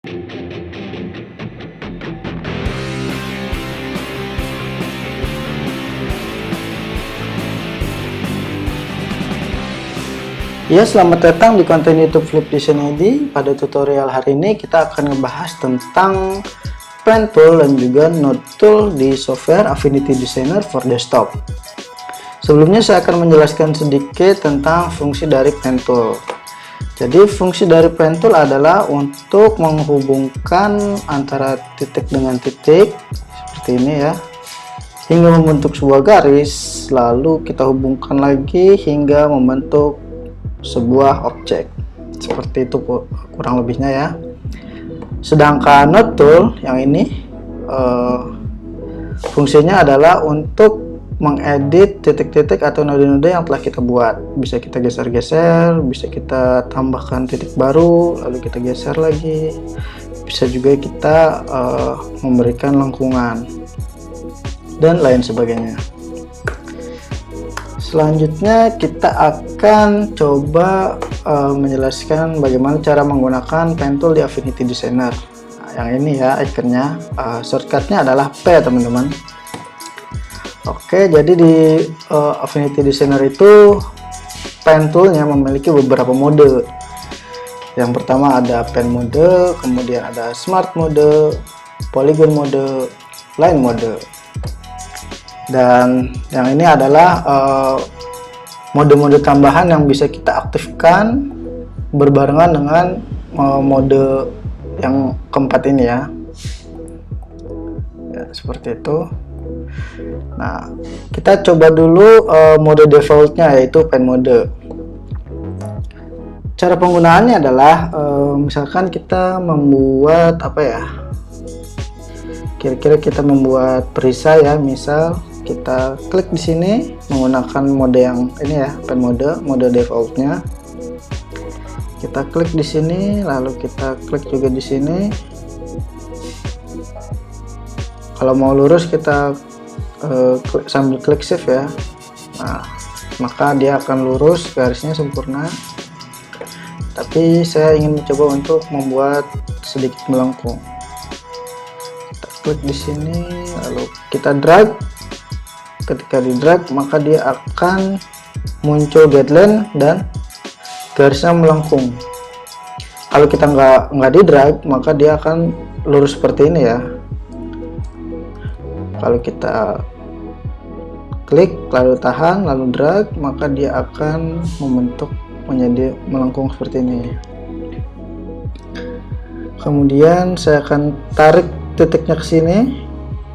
Ya, selamat datang di konten YouTube Flip Design ID. Pada tutorial hari ini kita akan ngebahas tentang pen tool dan juga node tool di software Affinity Designer for Desktop. Sebelumnya saya akan menjelaskan sedikit tentang fungsi dari pen tool. Jadi fungsi dari pen tool adalah untuk menghubungkan antara titik dengan titik seperti ini ya, hingga membentuk sebuah garis, lalu kita hubungkan lagi hingga membentuk sebuah objek. Seperti itu kurang lebihnya ya. Sedangkan node tool yang ini fungsinya adalah untuk mengedit titik-titik atau node-node yang telah kita buat. Bisa kita geser-geser, bisa kita tambahkan titik baru, lalu kita geser lagi. Bisa juga kita memberikan lengkungan dan lain sebagainya. Selanjutnya kita akan coba menjelaskan bagaimana cara menggunakan pen tool di Affinity Designer. Nah, yang ini ya ikonnya, shortcutnya adalah P teman-teman. Oke, jadi di Affinity Designer itu pen toolnya memiliki beberapa mode. Yang pertama ada pen mode, kemudian ada smart mode, polygon mode, line mode. Dan yang ini adalah mode-mode tambahan yang bisa kita aktifkan berbarengan dengan mode yang keempat ini ya. Ya, seperti itu. Nah, kita coba dulu mode defaultnya, yaitu pen mode. Cara penggunaannya adalah misalkan kita membuat apa ya, kira-kira kita membuat perisai ya, misal kita klik di sini menggunakan mode yang ini ya, pen mode defaultnya. Kita klik di sini, lalu kita klik juga di sini. Kalau mau lurus kita sambil klik shift ya. Nah, maka dia akan lurus, garisnya sempurna. Tapi saya ingin mencoba untuk membuat sedikit melengkung. Kita klik di sini, lalu kita drag. Ketika di drag maka dia akan muncul guideline dan garisnya melengkung. Kalau kita nggak di drag maka dia akan lurus seperti ini ya. Kalau kita klik lalu tahan lalu drag maka dia akan membentuk menjadi melengkung seperti ini. Kemudian saya akan tarik titiknya ke sini.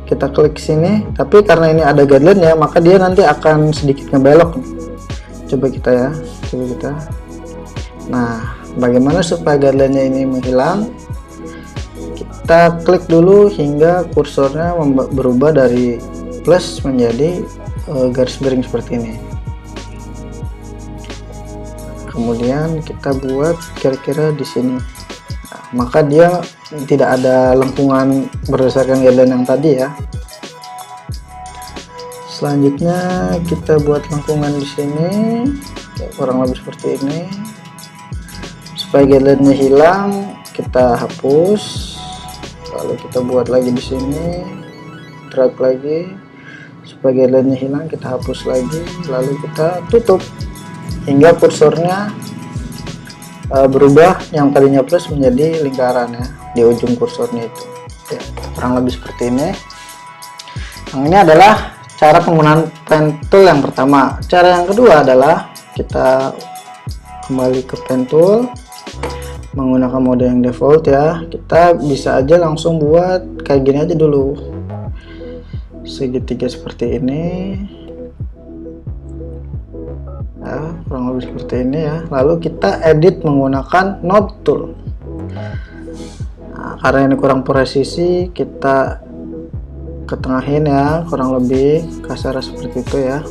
Kita klik sini, tapi karena ini ada guideline ya, maka dia nanti akan sedikit ngebelok. Coba kita. Nah, bagaimana supaya guideline-nya ini menghilang? Kita klik dulu hingga kursornya berubah dari plus menjadi garis miring seperti ini. Kemudian kita buat kira-kira di sini. Nah, maka dia tidak ada lengkungan berdasarkan guideline yang tadi ya. Selanjutnya kita buat lengkungan di sini, kurang lebih seperti ini. Supaya guideline-nya hilang, kita hapus. Lalu kita buat lagi di sini, drag lagi. Supaya guideline-nya hilang, kita hapus lagi. Lalu kita tutup hingga kursornya berubah, yang tadinya plus menjadi lingkaran ya di ujung kursornya itu ya, kurang lebih seperti ini. Yang ini adalah cara penggunaan pen tool yang pertama. Cara yang kedua adalah kita kembali ke pen tool menggunakan mode yang default ya. Kita bisa aja langsung buat kayak gini aja dulu, segitiga seperti ini ya, kurang lebih seperti ini ya. Lalu kita edit menggunakan node tool. Nah, karena ini kurang presisi, kita ketengahin ya, kurang lebih kasar seperti itu ya.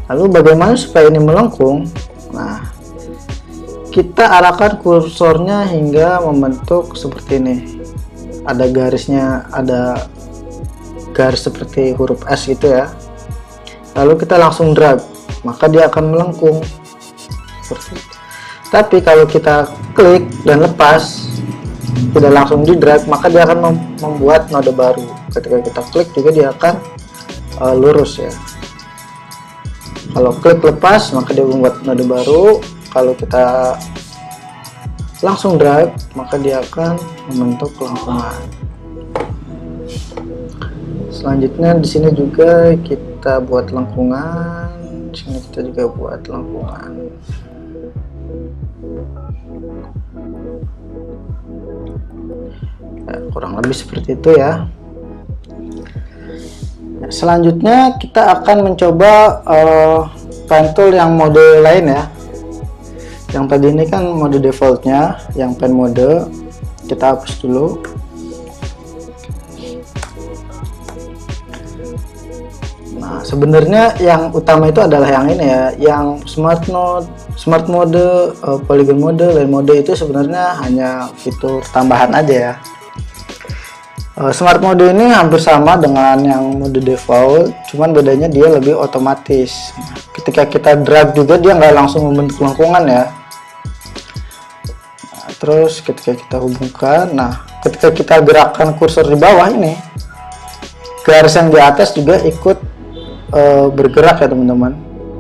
Lalu bagaimana supaya ini melengkung? Nah, kita arahkan kursornya hingga membentuk seperti ini. Ada garisnya, ada garis seperti huruf S gitu ya. Lalu kita langsung drag, maka dia akan melengkung seperti itu. Tapi kalau kita klik dan lepas, tidak langsung di drag, maka dia akan membuat node baru. Ketika kita klik juga dia akan lurus ya. Kalau klik lepas maka dia membuat node baru. Kalau kita langsung drag maka dia akan membentuk lengkungan. Selanjutnya di sini juga kita buat lengkungan. Di sini kita juga buat lengkungan. Ya, kurang lebih seperti itu ya. Selanjutnya kita akan mencoba pen tool yang mode lain ya. Yang tadi ini kan mode defaultnya, yang pen mode kita hapus dulu. Nah, sebenarnya yang utama itu adalah yang ini ya, yang smart mode, polygon mode, line mode itu sebenarnya hanya fitur tambahan aja ya. Smart mode ini hampir sama dengan yang mode default, cuman bedanya dia lebih otomatis. Ketika kita drag juga dia nggak langsung membentuk lengkungan ya. Nah, terus ketika kita hubungkan, nah ketika kita gerakkan kursor di bawah ini, garis yang di atas juga ikut bergerak ya teman-teman.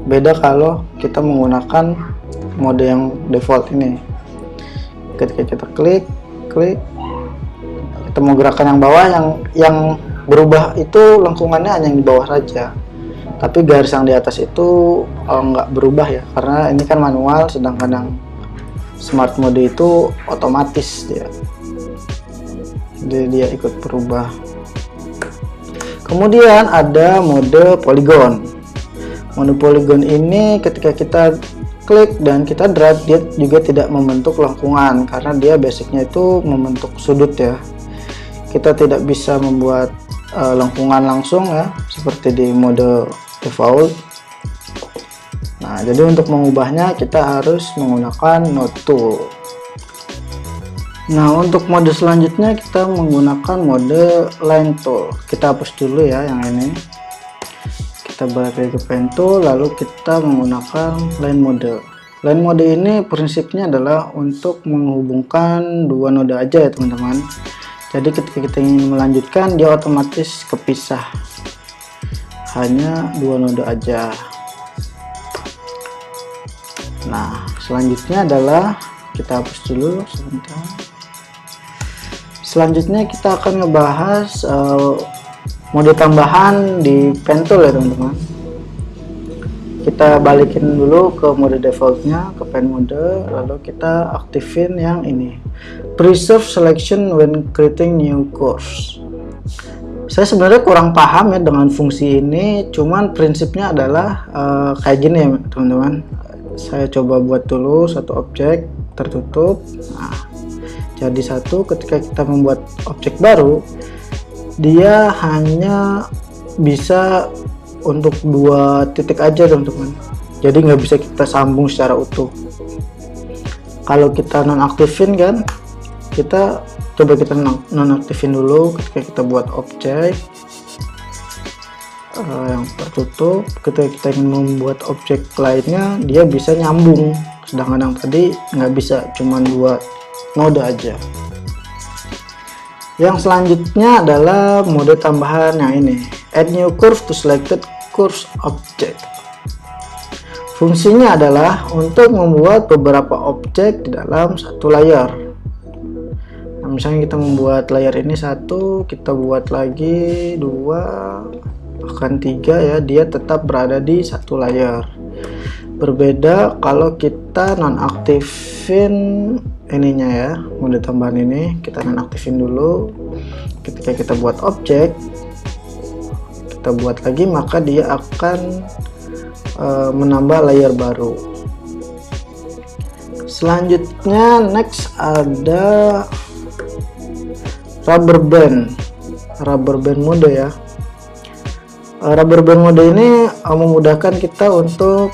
Beda kalau kita menggunakan mode yang default ini. Ketika kita klik, kita mau gerakan yang bawah, yang berubah itu lengkungannya hanya yang di bawah saja, tapi garis yang di atas itu nggak berubah ya, karena ini kan manual, sedangkan yang smart mode itu otomatis jadi dia ikut berubah. Kemudian ada mode polygon. Mode polygon ini ketika kita klik dan kita drag dia juga tidak membentuk lengkungan, karena dia basicnya itu membentuk sudut ya. Kita tidak bisa membuat lengkungan langsung ya, seperti di mode default. Nah, jadi untuk mengubahnya kita harus menggunakan node tool. Nah, untuk mode selanjutnya kita menggunakan mode line tool. Kita hapus dulu ya yang ini. Kita balik ke pen tool, lalu kita menggunakan line mode. Line mode ini prinsipnya adalah untuk menghubungkan dua node aja ya teman-teman. Jadi ketika kita ingin melanjutkan dia otomatis kepisah, hanya dua node aja. Nah, selanjutnya adalah kita hapus dulu sebentar. Selanjutnya kita akan ngebahas mode tambahan di pen tool ya teman-teman. Kita balikin dulu ke mode defaultnya, ke pen mode, lalu kita aktifin yang ini, preserve selection when creating new course. Saya sebenarnya kurang paham ya dengan fungsi ini, cuman prinsipnya adalah kayak gini ya teman-teman. Saya coba buat dulu satu objek tertutup. Nah, jadi satu, ketika kita membuat objek baru dia hanya bisa untuk dua titik aja teman-teman, jadi nggak bisa kita sambung secara utuh. Kalau kita nonaktifin kan, kita coba kita nonaktifin dulu. Ketika kita buat objek yang tertutup, ketika kita ingin membuat objek lainnya dia bisa nyambung, sedangkan yang tadi nggak bisa, cuma dua node aja. Yang selanjutnya adalah mode tambahan yang ini, add new curve to selected curve object. Fungsinya adalah untuk membuat beberapa objek di dalam satu layar. Nah, misalnya kita membuat layar ini satu, kita buat lagi dua, bahkan tiga ya, dia tetap berada di satu layar. Berbeda kalau kita nonaktifin ininya ya, mode tambahan ini kita nonaktifin dulu. Ketika kita buat objek, kita buat lagi, maka dia akan menambah layar baru. Selanjutnya next ada rubber band mode ya. Rubber band mode ini memudahkan kita untuk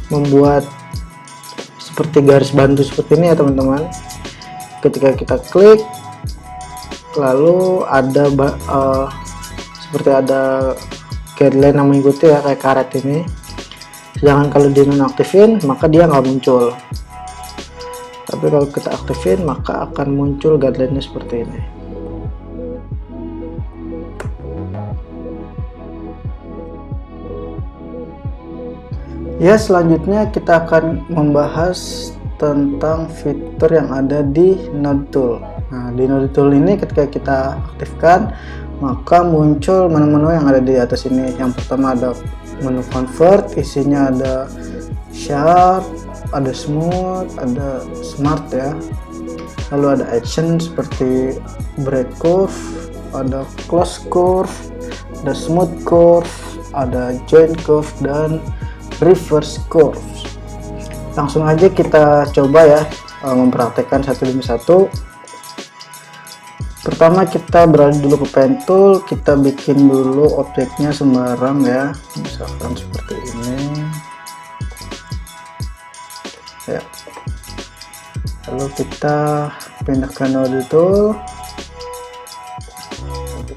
membuat seperti garis bantu seperti ini ya teman-teman. Ketika kita klik, lalu ada seperti ada guideline yang mengikuti ya, kayak karet ini. Sedangkan kalau di nonaktifin maka dia nggak muncul. Tapi kalau kita aktifin maka akan muncul guideline-nya seperti ini. Ya, selanjutnya kita akan membahas tentang fitur yang ada di Node Tool. Nah, di Node Tool ini ketika kita aktifkan, maka muncul menu-menu yang ada di atas ini. Yang pertama ada menu convert, isinya ada sharp, ada smooth, ada smart ya. Lalu ada action seperti break curve, ada close curve, ada smooth curve, ada join curve, dan reverse curve. Langsung aja kita coba ya mempraktekkan satu demi satu. Pertama kita beralih dulu ke pen tool, kita bikin dulu objeknya sembarang ya, misalkan seperti ini ya. Lalu kita pindah ke node tool,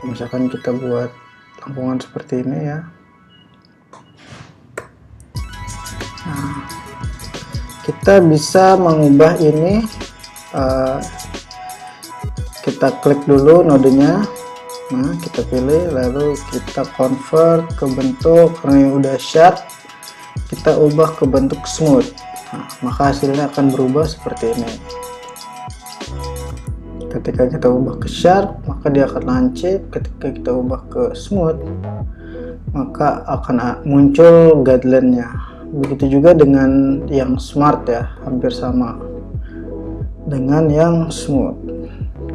misalkan kita buat lengkungan seperti ini ya. Nah, kita bisa mengubah ini, kita klik dulu nodenya, nah kita pilih, lalu kita convert ke bentuk, karena ini udah sharp kita ubah ke bentuk smooth. Nah, maka hasilnya akan berubah seperti ini. Ketika kita ubah ke sharp maka dia akan lancip, ketika kita ubah ke smooth maka akan muncul guideline-nya. Begitu juga dengan yang smart ya, hampir sama dengan yang smooth.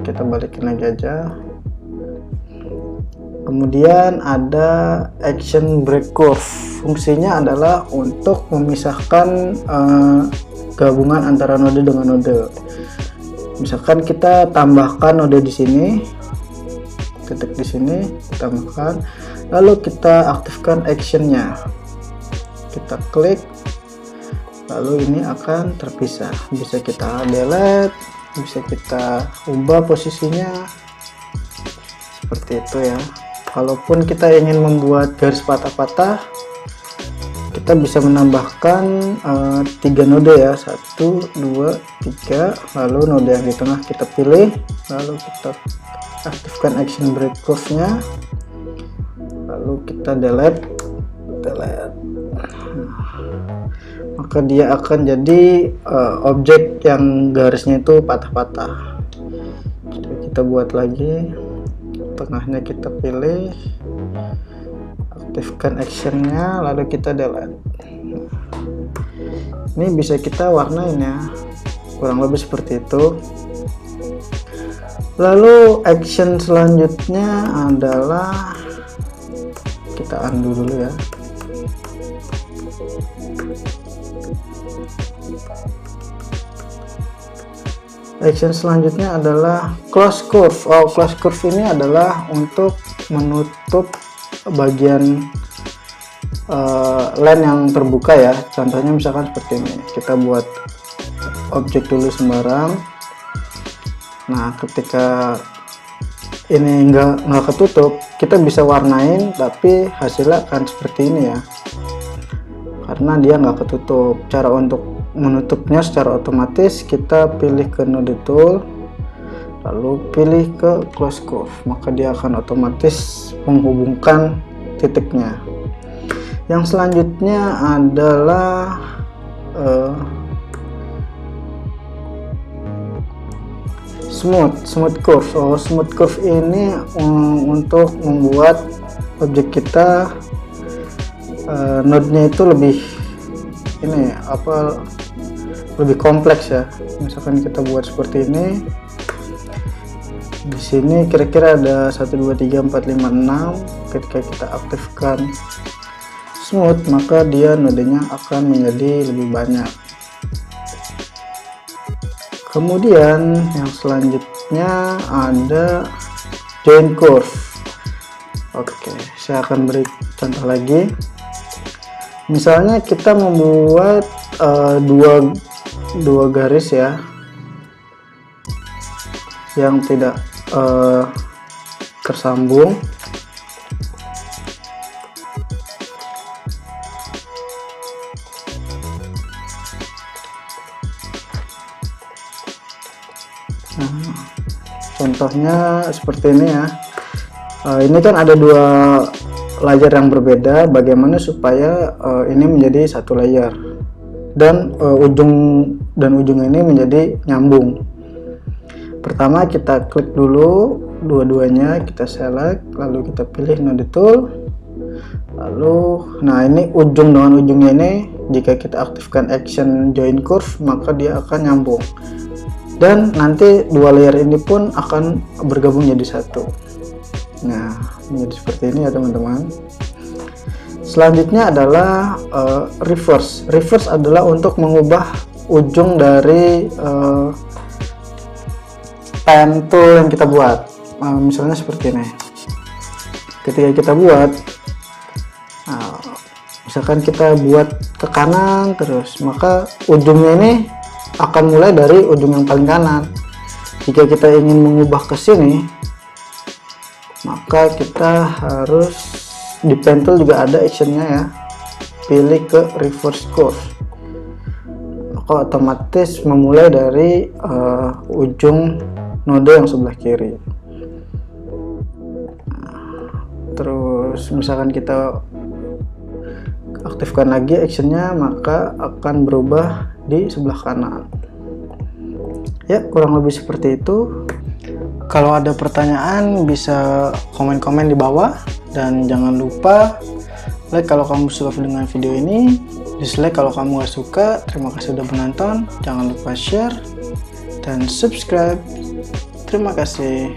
Kita balikin lagi aja. Kemudian ada action break curve, fungsinya adalah untuk memisahkan gabungan antara node dengan node. Misalkan kita tambahkan node di sini, titik di sini ditambahkan, lalu kita aktifkan actionnya, kita klik, lalu ini akan terpisah. Bisa kita delete, bisa kita ubah posisinya seperti itu ya. Kalaupun kita ingin membuat garis patah-patah, kita bisa menambahkan 3 node ya, 1, 2, 3, lalu node yang di tengah kita pilih, lalu kita aktifkan action break curve nya, lalu kita delete, maka dia akan jadi objek yang garisnya itu patah-patah. Kita buat lagi, tengahnya kita pilih, aktifkan actionnya, lalu kita delete. Ini bisa kita warnain ya, kurang lebih seperti itu. Lalu action selanjutnya adalah kita undo dulu ya. Action selanjutnya adalah close curve. Close curve ini adalah untuk menutup bagian line yang terbuka ya. Contohnya misalkan seperti ini, kita buat objek dulu sembarang. Nah, ketika ini nggak ketutup, kita bisa warnain, tapi hasilnya akan seperti ini ya, karena dia nggak ketutup. Cara untuk menutupnya secara otomatis, kita pilih ke node tool, lalu pilih ke close curve, maka dia akan otomatis menghubungkan titiknya. Yang selanjutnya adalah smooth curve. Smooth curve ini untuk membuat objek kita node-nya itu lebih lebih kompleks ya. Misalkan kita buat seperti ini, di sini kira-kira ada 1 2 3 4 5 6. Ketika kita aktifkan smooth, maka dia nodenya akan menjadi lebih banyak. Kemudian yang selanjutnya ada join curve. Oke, saya akan beri contoh lagi. Misalnya kita membuat dua garis ya, yang tidak tersambung. Nah, contohnya seperti ini ya. Ini kan ada dua layer yang berbeda, bagaimana supaya ini menjadi satu layer dan ujung ini menjadi nyambung. Pertama kita klik dulu dua-duanya, kita select, lalu kita pilih node tool, lalu nah ini ujung dengan ujungnya ini, jika kita aktifkan action join curve maka dia akan nyambung, dan nanti dua layer ini pun akan bergabung jadi satu. Nah, menjadi seperti ini ya teman-teman. Selanjutnya adalah reverse. Reverse adalah untuk mengubah ujung dari pen tool yang kita buat. Misalnya seperti ini. Ketika kita buat, misalkan kita buat ke kanan terus, maka ujungnya ini akan mulai dari ujung yang paling kanan. Jika kita ingin mengubah ke sini, maka kita harus di pen tool juga ada actionnya ya, pilih ke reverse curve, maka otomatis memulai dari ujung node yang sebelah kiri. Terus misalkan kita aktifkan lagi actionnya, maka akan berubah di sebelah kanan. Ya, kurang lebih seperti itu. Kalau ada pertanyaan bisa komen-komen di bawah, dan jangan lupa like kalau kamu suka dengan video ini, dislike kalau kamu gak suka. Terima kasih sudah menonton, jangan lupa share dan subscribe. Terima kasih.